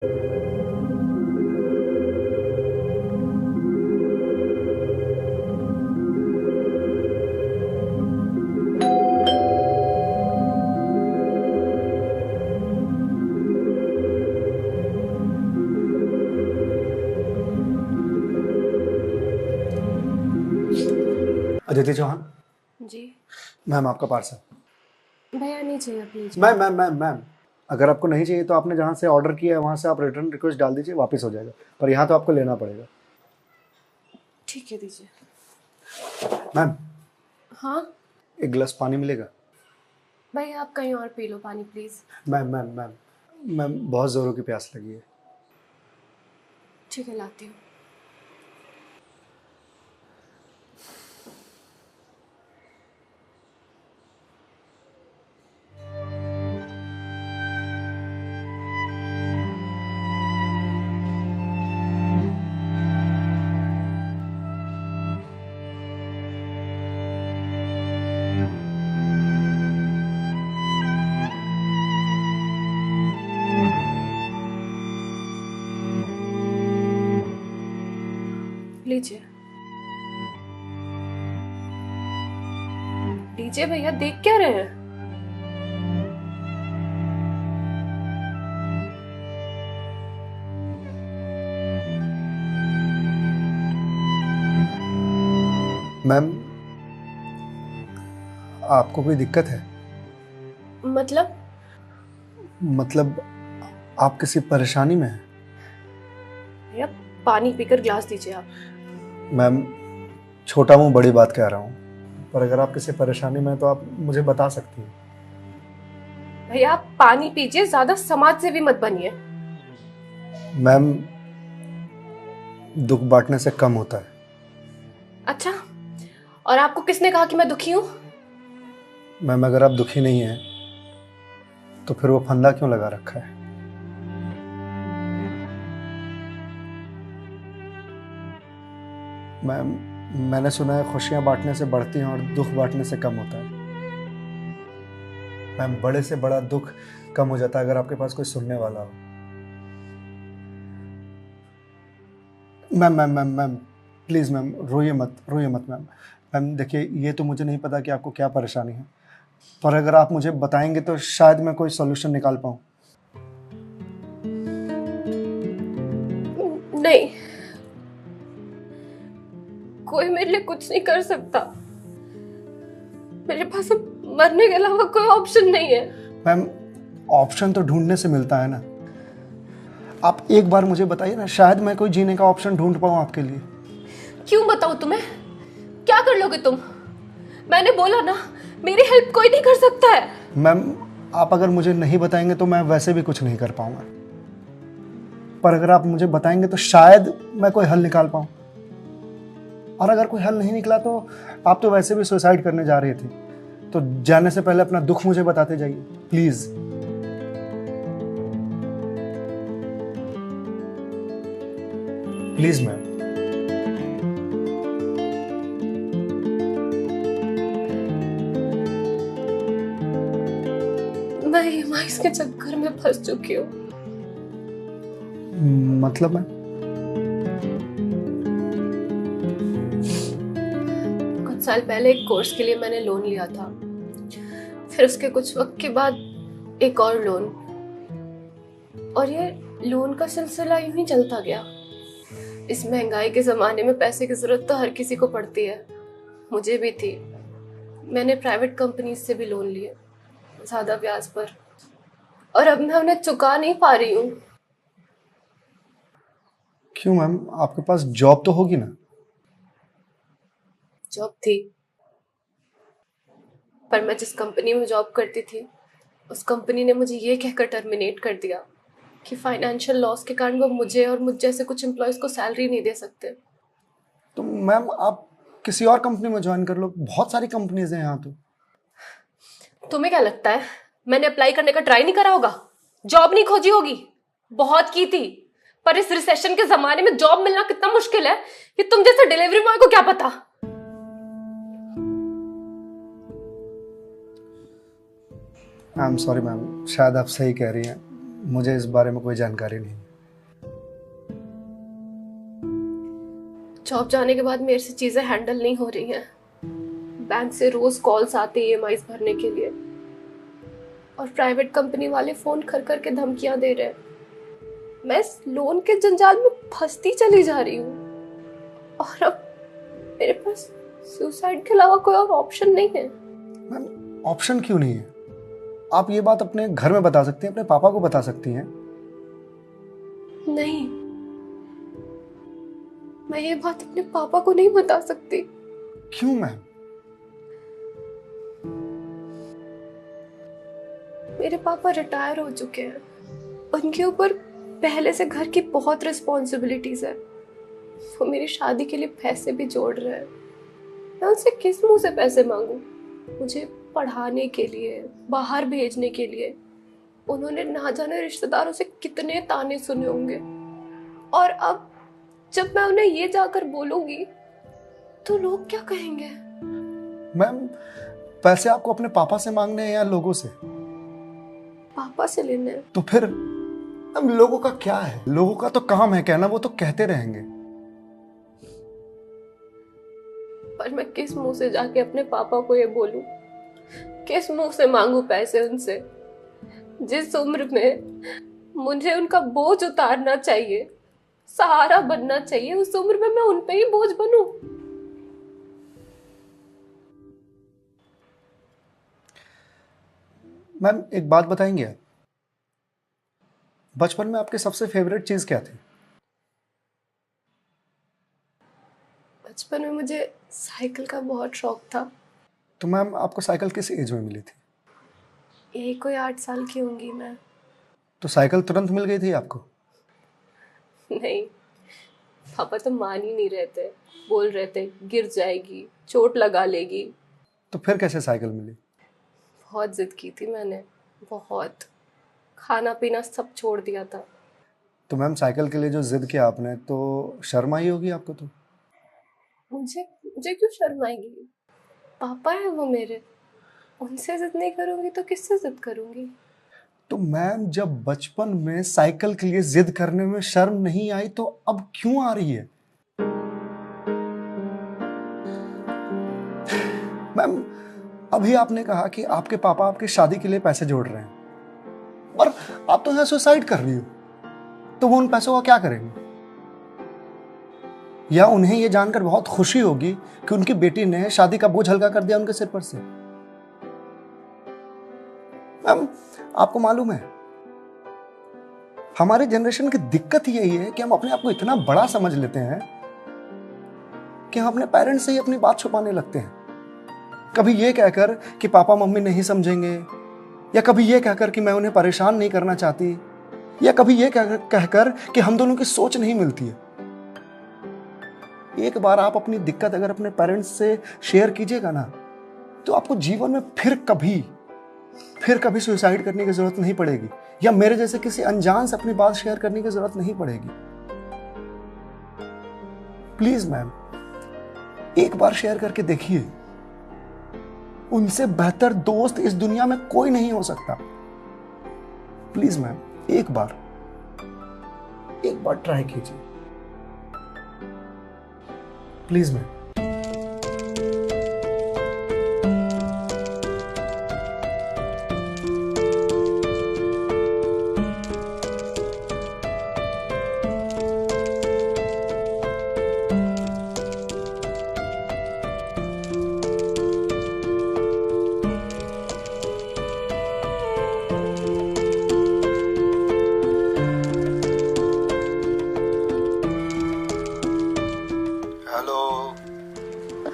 अदिति चौहान। जी ma'am आपका parcel. भैया, नहीं चाहिए प्लीज। मैम अगर आपको नहीं चाहिए तो आपने जहाँ से ऑर्डर किया है वहाँ से आप रिटर्न रिक्वेस्ट डाल दीजिए, वापस हो जाएगा। पर यहाँ तो आपको लेना पड़ेगा। ठीक है, दीजिए। मैम हाँ एक गिलास पानी मिलेगा? भैया, आप कहीं और पी लो पानी प्लीज। मैम बहुत ज़ोरों की प्यास लगी है। ठीक है, लाती हूँ। लीजिए लीजिए भैया, देख क्या रहे हैं? मैम आपको कोई दिक्कत है? मतलब आप किसी परेशानी में हैं? भैया, पानी पीकर ग्लास दीजिए आप। मैम छोटा मुंह बड़ी बात कह रहा हूँ, पर अगर आप किसी परेशानी में हैं तो आप मुझे बता सकती हैं। भैया, आप पानी पीजिए, ज्यादा समाज से भी मत बनिए। मैम दुख बांटने से कम होता है। अच्छा, और आपको किसने कहा कि मैं दुखी हूँ? मैम अगर आप दुखी नहीं हैं तो फिर वो फंदा क्यों लगा रखा है? मैम मैंने सुना है खुशियां बांटने से बढ़ती हैं और दुख बांटने से कम होता है। मैम बड़े से बड़ा दुख कम हो जाता है अगर आपके पास कोई सुनने वाला हो। मैम प्लीज़ मैम रोइए मत मैम। मैम देखिए, ये तो मुझे नहीं पता कि आपको क्या परेशानी है, पर अगर आप मुझे बताएंगे तो शायद मैं कोई सॉल्यूशन निकाल पाऊँ। नहीं, कोई मेरे लिए कुछ नहीं कर सकता। मेरे पास अब मरने के अलावा कोई ऑप्शन नहीं है। मैम ऑप्शन तो ढूंढने से मिलता है ना। आप एक बार मुझे बताइए ना, शायद मैं कोई जीने का ऑप्शन ढूंढ पाऊँ आपके लिए। क्यों बताऊं तुम्हें? क्या कर लोगे तुम? मैंने बोला ना, मेरी हेल्प कोई नहीं कर सकता है। मैम आप अगर मुझे नहीं बताएंगे तो मैं वैसे भी कुछ नहीं कर पाऊंगा, पर अगर आप मुझे बताएंगे तो शायद मैं कोई हल निकाल पाऊं। और अगर कोई हल नहीं निकला तो आप तो वैसे भी सुसाइड करने जा रहे थे, तो जाने से पहले अपना दुख मुझे बताते जाइए प्लीज। Please ma'am. मैं ईएमआईस के चक्कर में फंस चुकी हूँ। मतलब मैं कुछ साल पहले एक कोर्स के लिए मैंने लोन लिया था, फिर उसके कुछ वक्त के बाद एक और लोन, और ये लोन का सिलसिला यूं ही चलता गया। इस महंगाई के जमाने में पैसे की जरूरत तो हर किसी को पड़ती है, मुझे भी थी। मैंने प्राइवेट कंपनी से भी लोन लिए, ज्यादा ब्याज पर, और अब मैं उन्हें चुका नहीं पा रही हूँ। क्यों मैम, आपके पास जॉब तो होगी ना? जॉब थी, पर मैं जिस कंपनी में जॉब करती थी उस कंपनी ने मुझे ये कहकर टर्मिनेट कर दिया कि फाइनेंशियल लॉस के कारण वो मुझे और मुझ जैसे कुछ एम्प्लॉयज को सैलरी नहीं दे सकते। तो मैम आप किसी और कंपनी में ज्वाइन कर लो, बहुत सारी कंपनीज हैं यहाँ तो। तुम्हें क्या लगता है मैंने अप्लाई करने का ट्राई नहीं करा होगा? जॉब नहीं खोजी होगी? बहुत की थी, पर इस रिसेशन के जमाने में जॉब मिलना कितना मुश्किल है ये तुम जैसे डिलीवरी बॉय को क्या पता। आई एम सॉरी मैम, शायद आप सही कह रही हैं, मुझे इस बारे में कोई जानकारी नहीं है। जॉब जाने के बाद मेरे से चीजें हैंडल नहीं हो रही हैं। बैंक से रोज कॉल्स आते ईएमआईज भरने के लिए, और प्राइवेट कंपनी वाले फोन कर कर के धमकियां दे रहे हैं। मैं इस लोन के जंजाल में फंसती चली जा रही हूँ, और अब मेरे पास सुसाइड के अलावा कोई और ऑप्शन नहीं है। मैम, ऑप्शन क्यों नहीं है? आप ये बात अपने घर में बता सकती हैं, अपने पापा को बता सकती हैं। नहीं, मैं ये बात अपने पापा को नहीं बता सकती। क्यों मैम? मेरे पापा रिटायर हो चुके हैं, उनके ऊपर पहले से घर की बहुत रिस्पॉन्सिबिलिटीज है। वो मेरी शादी के लिए पैसे भी जोड़ रहे हैं। मैं उनसे किस मुंह से पैसे मांगू? मुझे पढ़ाने के लिए, बाहर भेजने के लिए उन्होंने ना जाने रिश्तेदारों से कितने ताने सुने होंगे, और अब जब मैं उन्हें ये जाकर बोलूंगी तो लोग क्या कहेंगे? मैम, पैसे आपको अपने पापा से मांगने हैं या लोगों से? पापा से लेने हैं। तो फिर अब लोगों का क्या है? लोगों का तो काम है कहना, वो तो कहते रहेंगे। पर मैं किस मुंह से जाके अपने पापा को ये बोलूं? किस मुंह से मांगू पैसे उनसे? जिस उम्र में मुझे उनका बोझ उतारना चाहिए, सहारा बनना चाहिए, उस उम्र में मैं उन पे ही बोझ बनूं? मैम, एक बात बताएंगे आप? बचपन में आपकी सबसे फेवरेट चीज क्या थी? बचपन में मुझे साइकिल का बहुत शौक था। तो मैम, आपको साइकिल किस एज में मिली थी? यही कोई 8 साल की होंगी मैं। तो साइकिल तुरंत मिल गई थी आपको? नहीं, पापा तो मान ही नहीं रहे थे। बोल रहे थे गिर जाएगी, चोट लगा लेगी। तो फिर कैसे साइकिल मिली? बहुत जिद की थी मैंने, बहुत। खाना पीना सब छोड़ दिया था। तो मैम, साइकिल के लिए जो जिद किया आपने, तो शर्म आई होगी आपको? तो मुझे मुझे क्यों शर्म आएगी? पापा है वो मेरे, उनसे जिद नहीं करूंगी तो किससे जिद करूंगी? तो मैम, जब बचपन में साइकिल के लिए जिद करने में शर्म नहीं आई तो अब क्यों आ रही है? मैम, अभी आपने कहा कि आपके पापा आपकी शादी के लिए पैसे जोड़ रहे हैं, पर आप तो यहाँ सुसाइड कर रही हो, तो वो उन पैसों का क्या करेंगे? या उन्हें ये जानकर बहुत खुशी होगी कि उनकी बेटी ने शादी का बोझ हल्का कर दिया उनके सिर पर से। मैम, आपको मालूम है, हमारे जनरेशन की दिक्कत यही है कि हम अपने आप को इतना बड़ा समझ लेते हैं कि हम अपने पेरेंट्स से ही अपनी बात छुपाने लगते हैं। कभी ये कहकर कि पापा मम्मी नहीं समझेंगे, या कभी ये कहकर कि मैं उन्हें परेशान नहीं करना चाहती, या कभी ये कहकर कि हम दोनों की सोच नहीं मिलती है। एक बार आप अपनी दिक्कत अगर अपने पेरेंट्स से शेयर कीजिएगा ना, तो आपको जीवन में फिर कभी सुसाइड करने की जरूरत नहीं पड़ेगी, या मेरे जैसे किसी अनजान से अपनी बात शेयर करने की जरूरत नहीं पड़ेगी। प्लीज मैम, एक बार शेयर करके देखिए। उनसे बेहतर दोस्त इस दुनिया में कोई नहीं हो सकता। प्लीज मैम, एक बार ट्राई कीजिए, प्लीज मैम।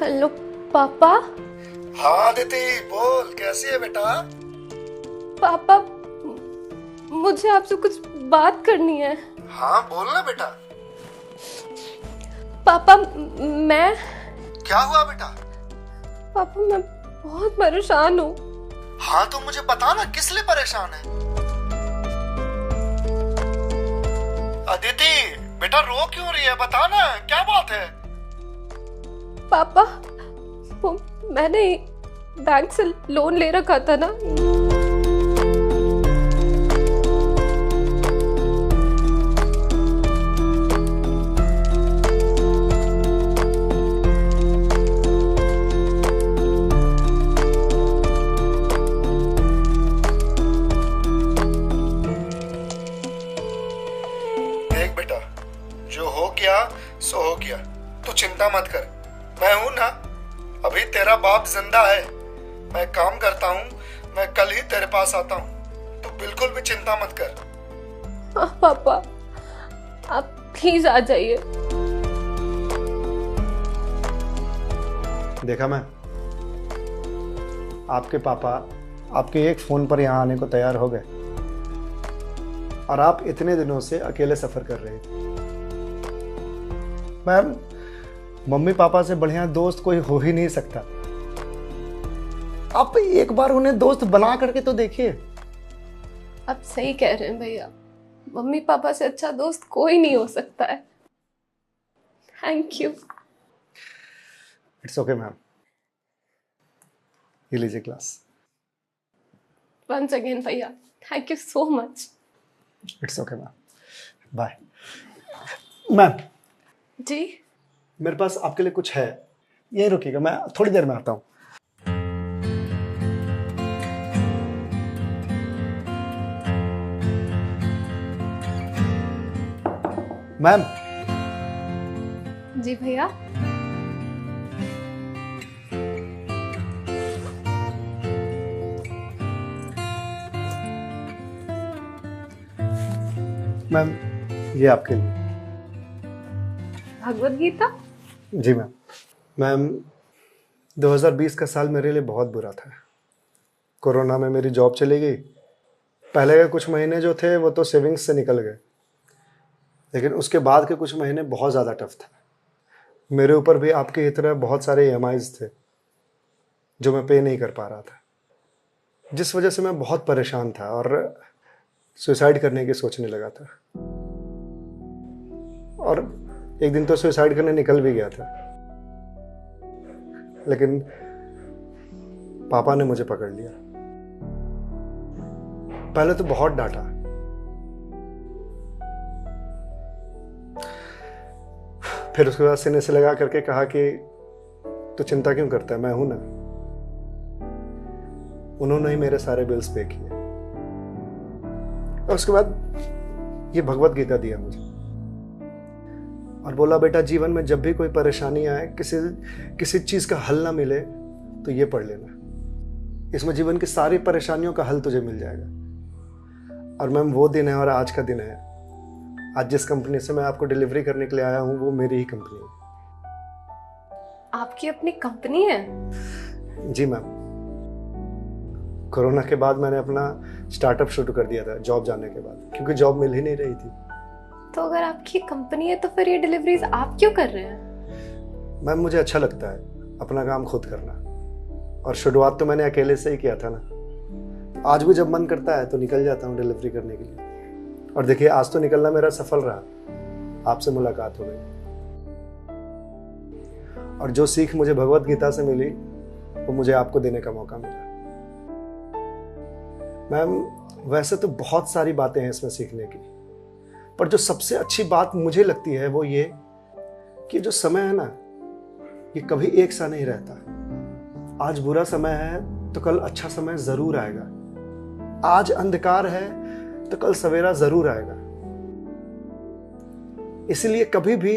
हेलो पापा। हाँ दीदी, बोल, कैसी है बेटा? पापा, मुझे आपसे कुछ बात करनी है। हाँ बोल ना बेटा। पापा, मैं क्या हुआ बेटा? पापा, मैं बहुत परेशान हूँ। हाँ तो मुझे बता ना, किस लिए परेशान है? अदिति बेटा, रो क्यों रही है? बता ना, क्या बात है? पापा, वो मैंने बैंक से लोन ले रखा था ना, जो हो गया सो हो गया, तू चिंता मत कर, मैं हूं ना, अभी तेरा बाप जिंदा है, मैं काम करता हूँ, मैं कल ही तेरे पास आता हूँ, तू बिल्कुल भी चिंता मत कर। हाँ पापा, आप प्लीज आ जाइए। देखा मैं, आपके पापा आपके एक फोन पर यहाँ आने को तैयार हो गए और आप इतने दिनों से अकेले सफर कर रहे थे। मैम, मम्मी पापा से बढ़िया दोस्त कोई हो ही नहीं सकता। आप एक बार उन्हें दोस्त बना करके तो देखिए। आप सही कह रहे हैं भैया, मम्मी पापा से अच्छा दोस्त कोई नहीं हो सकता है। Thank you. It's okay ma'am, ये लीजिए ग्लास। वंस अगेन भैया, thank you so much. It's okay ma'am, bye. Ma'am जी? मेरे पास आपके लिए कुछ है, यही रुकिएगा, मैं थोड़ी देर में आता हूँ। मैम। जी भैया। मैम, ये आपके लिए। भगवत गीता? जी मैम। मैम, 2020 का साल मेरे लिए बहुत बुरा था। कोरोना में मेरी जॉब चली गई। पहले के कुछ महीने जो थे वो तो सेविंग्स से निकल गए, लेकिन उसके बाद के कुछ महीने बहुत ज़्यादा टफ था। मेरे ऊपर भी आपकी ही तरह बहुत सारे EMIs थे जो मैं पे नहीं कर पा रहा था, जिस वजह से मैं बहुत परेशान था और सुसाइड करने की सोचने लगा था। और एक दिन तो सुसाइड करने निकल भी गया था, लेकिन पापा ने मुझे पकड़ लिया। पहले तो बहुत डांटा, फिर उसके बाद सीने से लगा करके कहा कि तू चिंता क्यों करता है, मैं हूं ना। उन्होंने ही मेरे सारे बिल्स पे किए और उसके बाद ये भगवत गीता दिया मुझे और बोला, बेटा जीवन में जब भी कोई परेशानी आए, किसी चीज का हल ना मिले तो ये पढ़ लेना, इसमें जीवन की सारी परेशानियों का हल तुझे मिल जाएगा। और मैम, वो दिन है और आज का दिन है। आज जिस कंपनी से मैं आपको डिलीवरी करने के लिए आया हूं वो मेरी ही कंपनी है। आपकी अपनी कंपनी है? जी मैम। कोरोना के बाद मैंने अपना स्टार्टअप शुरू कर दिया था जॉब जाने के बाद, क्योंकि जॉब मिल ही नहीं रही थी। तो अगर आपकी कंपनी है तो फिर ये डिलीवरीज आप क्यों कर रहे हैं? मैम, मुझे अच्छा लगता है अपना काम खुद करना, और शुरुआत तो मैंने अकेले से ही किया था ना। आज भी जब मन करता है तो निकल जाता हूँ डिलीवरी करने के लिए। और देखिए, आज तो निकलना मेरा सफल रहा, आपसे मुलाकात हो गई और जो सीख मुझे भगवत गीता से मिली वो मुझे आपको देने का मौका मिला। मैम, वैसे तो बहुत सारी बातें हैं इसमें सीखने की, पर जो सबसे अच्छी बात मुझे लगती है वो ये कि जो समय है ना, ये कभी एक सा नहीं रहता। आज बुरा समय है तो कल अच्छा समय जरूर आएगा। आज अंधकार है तो कल सवेरा जरूर आएगा। इसलिए कभी भी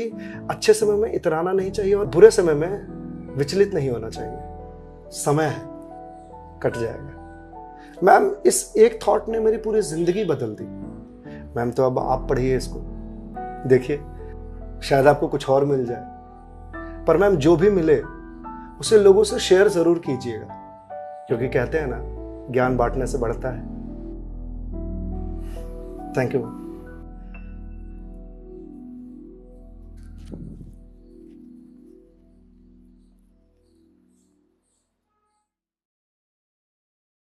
अच्छे समय में इतराना नहीं चाहिए और बुरे समय में विचलित नहीं होना चाहिए। समय है, कट जाएगा। मैम, इस एक थॉट ने मेरी पूरी जिंदगी बदल दी। मैम, तो अब आप पढ़िए इसको, देखिए शायद आपको कुछ और मिल जाए। पर मैम, जो भी मिले उसे लोगों से शेयर जरूर कीजिएगा, क्योंकि कहते हैं ना, ज्ञान बांटने से बढ़ता है। Thank you.